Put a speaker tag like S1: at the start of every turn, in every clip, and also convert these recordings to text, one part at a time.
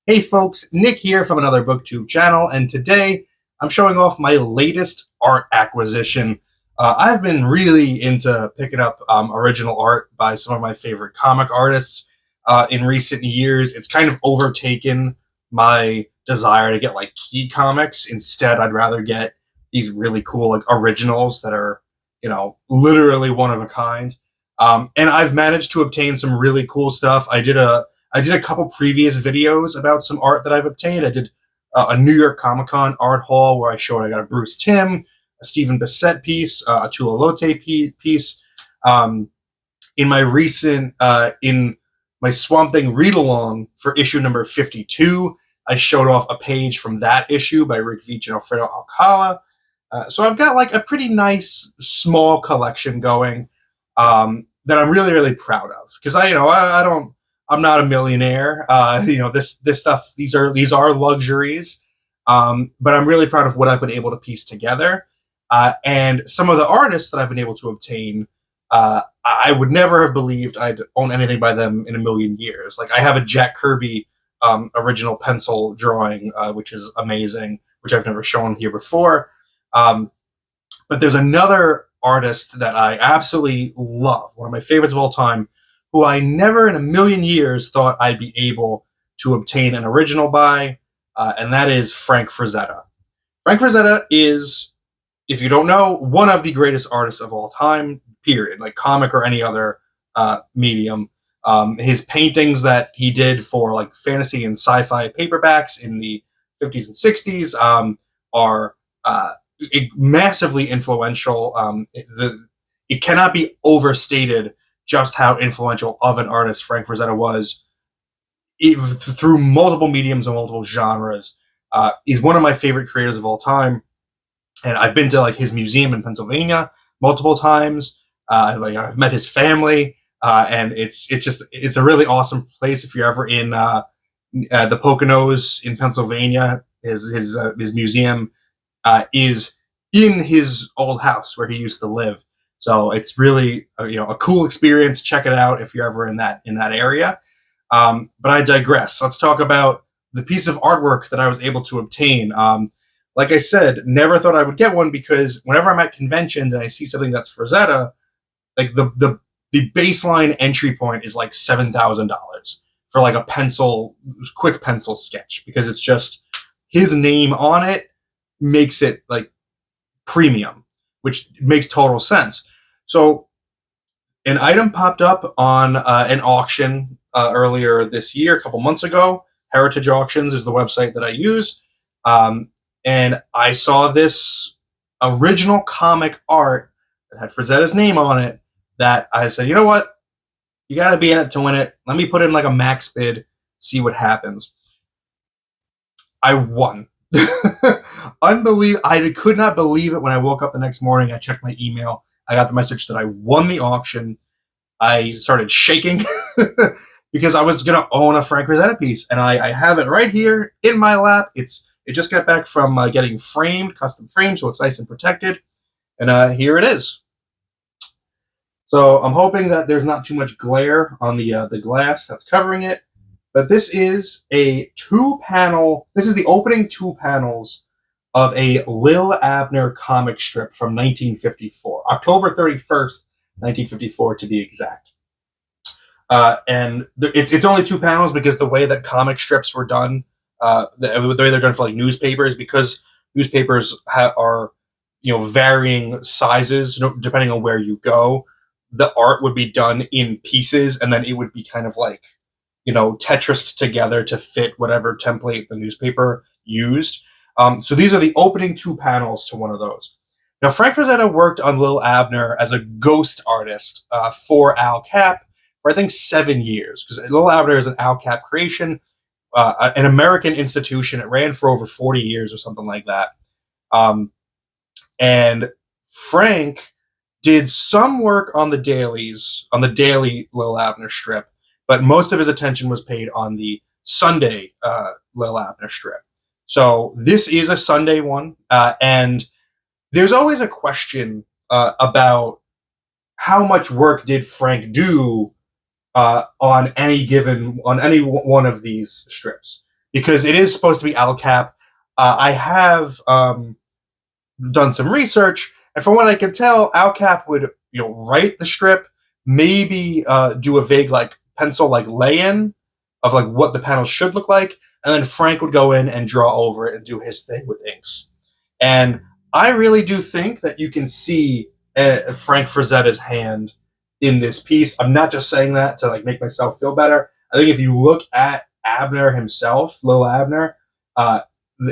S1: Hey folks, Nick here from Another BookTube channel, and today I'm showing off my latest art acquisition. I've been really into picking up original art by some of my favorite comic artists in recent years. It's kind of overtaken my desire to get like key comics. Instead, I'd rather get these really cool like originals that are, literally one of a kind. And I've managed to obtain some really cool stuff. I did a couple previous videos about some art that I've obtained. I did a New York Comic Con art haul where I got a Bruce Timm, a Stephen Bissette piece, a Tula Lote piece. Um, in my Swamp Thing read along for issue number 52, I showed off a page from that issue by Rick Veitch and Alfredo Alcala. So I've got like a pretty nice small collection going that I'm really, really proud of because I'm not a millionaire. This stuff, these are luxuries. But I'm really proud of what I've been able to piece together. And some of the artists that I've been able to obtain, I would never have believed I'd own anything by them in a million years. Like I have a Jack Kirby original pencil drawing, which is amazing, which I've never shown here before. But there's another artist that I absolutely love, one of my favorites of all time, who I never in a million years thought I'd be able to obtain an original by, and that is Frank Frazetta. Frank Frazetta is, if you don't know, one of the greatest artists of all time, period, like comic or any other medium. His paintings that he did for like fantasy and sci-fi paperbacks in the 50s and 60s are massively influential. It cannot be overstated just how influential of an artist Frank Frazetta was through multiple mediums and multiple genres. He's one of my favorite creators of all time, and I've been to like his museum in Pennsylvania multiple times. I've met his family, and it's a really awesome place if you're ever in the Poconos in Pennsylvania. His museum is in his old house where he used to live. So it's really a cool experience. Check it out if you're ever in that area. But I digress. Let's talk about the piece of artwork that I was able to obtain. Like I said, never thought I would get one because whenever I'm at conventions and I see something that's Frazetta, like the baseline entry point is like $7,000 for like a quick pencil sketch, because it's just his name on it makes it like premium, which makes total sense. So an item popped up on an auction earlier this year, a couple months ago. Heritage Auctions is the website that I use. And I saw this original comic art that had Frazetta's name on it that I said, you know what? You got to be in it to win it. Let me put in like a max bid, see what happens. I won. Unbelievable. I could not believe it when I woke up the next morning. I checked my email. I got the message that I won the auction. I started shaking because I was going to own a Frank Frazetta piece, and I have it right here in my lap. It just got back from getting framed, custom framed, so it's nice and protected. And here it is. So I'm hoping that there's not too much glare on the glass that's covering it. But this is this is the opening two panels of a Lil Abner comic strip from 1954, October 31st, 1954 to be exact. And it's only two panels because the way that comic strips were done, the way they're done for like newspapers, because newspapers are varying sizes depending on where you go. The art would be done in pieces, and then it would be kind of like Tetrised together to fit whatever template the newspaper used. So these are the opening two panels to one of those. Now, Frank Frazetta worked on Lil Abner as a ghost artist for Al Cap for, I think, 7 years, because Lil Abner is an Al Cap creation, an American institution. It ran for over 40 years or something like that. And Frank did some work on the daily Lil Abner strip, but most of his attention was paid on the Sunday Lil Abner strip. So this is a Sunday one, and there's always a question about how much work did Frank do on any one of these strips, because it is supposed to be Al Cap. I have done some research, and from what I can tell, Al Cap would write the strip, maybe do a vague like pencil like lay-in of like what the panels should look like, and then Frank would go in and draw over it and do his thing with inks. And I really do think that you can see Frank Frazetta's hand in this piece. I'm not just saying that to like make myself feel better. I think if you look at Abner himself, Lil Abner, uh,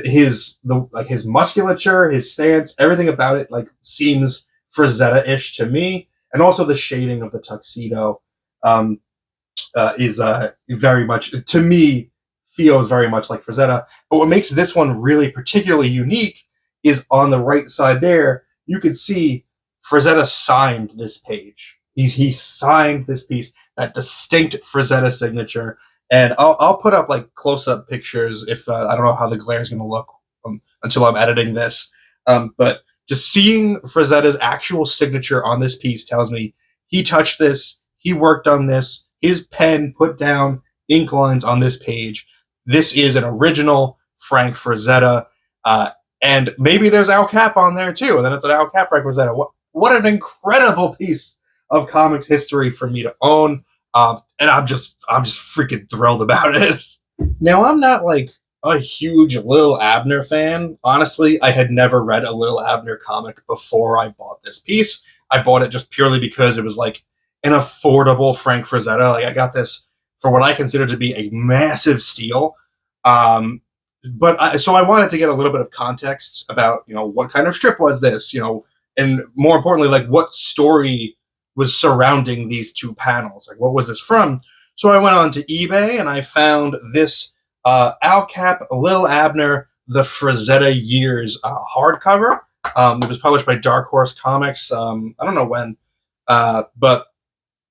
S1: his musculature, his stance, everything about it like seems Frazetta-ish to me, and also the shading of the tuxedo um, is very much to me feels very much like Frazetta. But what makes this one really particularly unique is on the right side there. You can see Frazetta signed this page. He signed this piece, that distinct Frazetta signature. And I'll put up like close up pictures if I don't know how the glare is going to look until I'm editing this. But just seeing Frazetta's actual signature on this piece tells me he touched this, he worked on this, his pen put down ink lines on this page. This is an original Frank Frazetta. And maybe there's Al Cap on there too, and then it's an Al Cap Frank Frazetta. What an incredible piece of comics history for me to own. And I'm just freaking thrilled about it. Now, I'm not like a huge Lil Abner fan. Honestly, I had never read a Lil Abner comic before I bought this piece. I bought it just purely because it was like an affordable Frank Frazetta. Like I got this for what I consider to be a massive steal. So I wanted to get a little bit of context about, what kind of strip was this, and more importantly, like what story was surrounding these two panels. Like, what was this from? So I went on to eBay and I found this Al Cap, Lil Abner, The Frazetta Years hardcover. It was published by Dark Horse Comics. I don't know when, but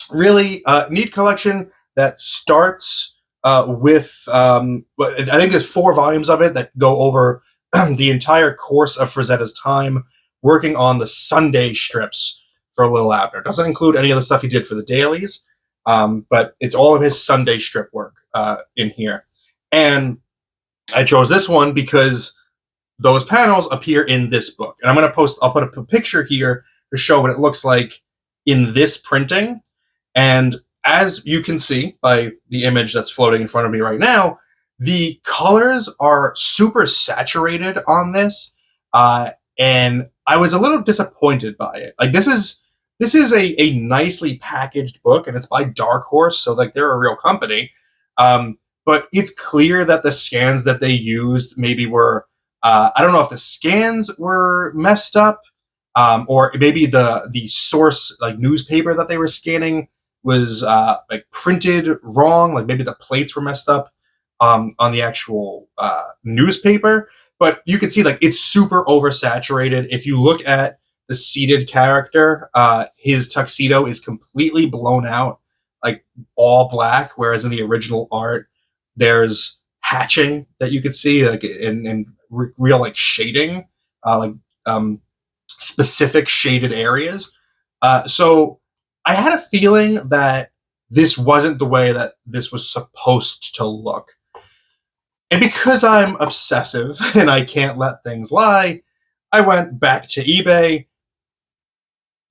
S1: really neat collection that starts with, I think there's 4 volumes of it that go over the entire course of Frazetta's time working on the Sunday strips for Lil Abner. It doesn't include any of the stuff he did for the dailies, but it's all of his Sunday strip work in here. And I chose this one because those panels appear in this book. And I'll put up a picture here to show what it looks like in this printing. And as you can see by the image that's floating in front of me right now, the colors are super saturated on this. And I was a little disappointed by it. Like this is a nicely packaged book, and it's by Dark Horse, so like they're a real company. But it's clear that the scans that they used maybe were I don't know if the scans were messed up, or maybe the source like newspaper that they were scanning was like printed wrong. Like maybe the plates were messed up on the actual newspaper. But you can see like it's super oversaturated. If you look at the seated character, his tuxedo is completely blown out, like all black, whereas in the original art, there's hatching that you could see, like in real like shading, specific shaded areas. So I had a feeling that this wasn't the way that this was supposed to look. And because I'm obsessive and I can't let things lie, I went back to eBay.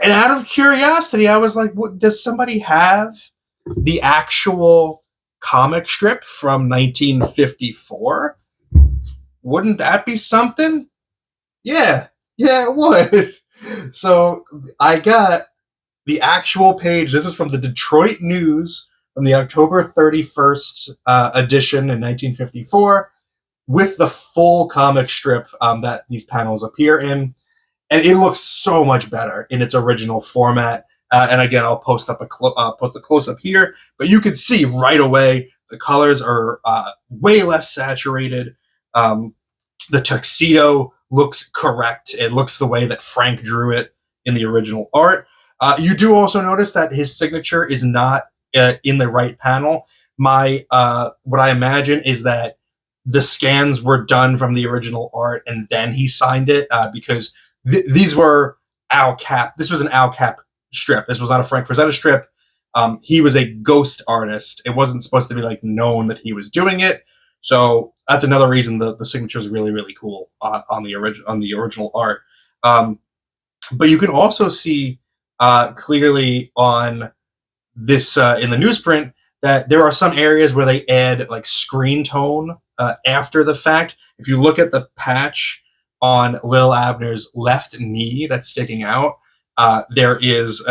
S1: And out of curiosity, I was like, does somebody have the actual comic strip from 1954? Wouldn't that be something? Yeah, it would. So I got the actual page. This is from the Detroit News from the October 31st edition in 1954 with the full comic strip that these panels appear in. And it looks so much better in its original format. And again, I'll post up a close-up here. But you can see right away the colors are way less saturated. The tuxedo looks correct. It looks the way that Frank drew it in the original art. You do also notice that his signature is not in the right panel. What I imagine is that the scans were done from the original art and then he signed it because these were Al Cap. This was an Al Cap strip. This was not a Frank Frazetta strip. He was a ghost artist. It wasn't supposed to be like known that he was doing it. So that's another reason the signature is really, really cool on the original art. But you can also see clearly on this in the newsprint that there are some areas where they add like screen tone after the fact. If you look at the patch on Lil Abner's left knee that's sticking out, there is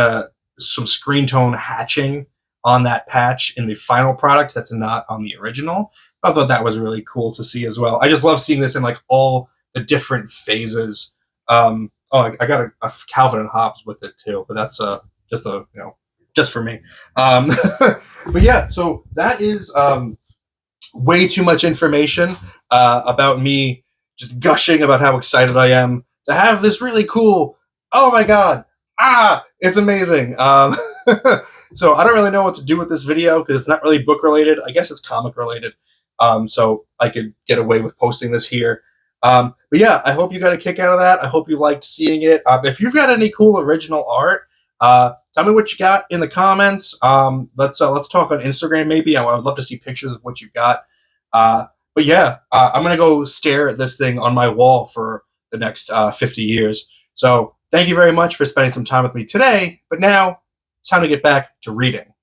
S1: some screen tone hatching on that patch in the final product that's not on the original. I thought that was really cool to see as well. I just love seeing this in like all the different phases. I got a Calvin and Hobbes with it too, but that's just for me. But yeah, so that is way too much information about me just gushing about how excited I am to have this really cool. Oh my god! It's amazing. So I don't really know what to do with this video because it's not really book related. I guess it's comic related. So I could get away with posting this here. But yeah, I hope you got a kick out of that. I hope you liked seeing it. If you've got any cool original art, tell me what you got in the comments. Let's talk on Instagram maybe. I would love to see pictures of what you've got. But yeah, I'm gonna go stare at this thing on my wall for the next 50 years. So thank you very much for spending some time with me today. But now it's time to get back to reading.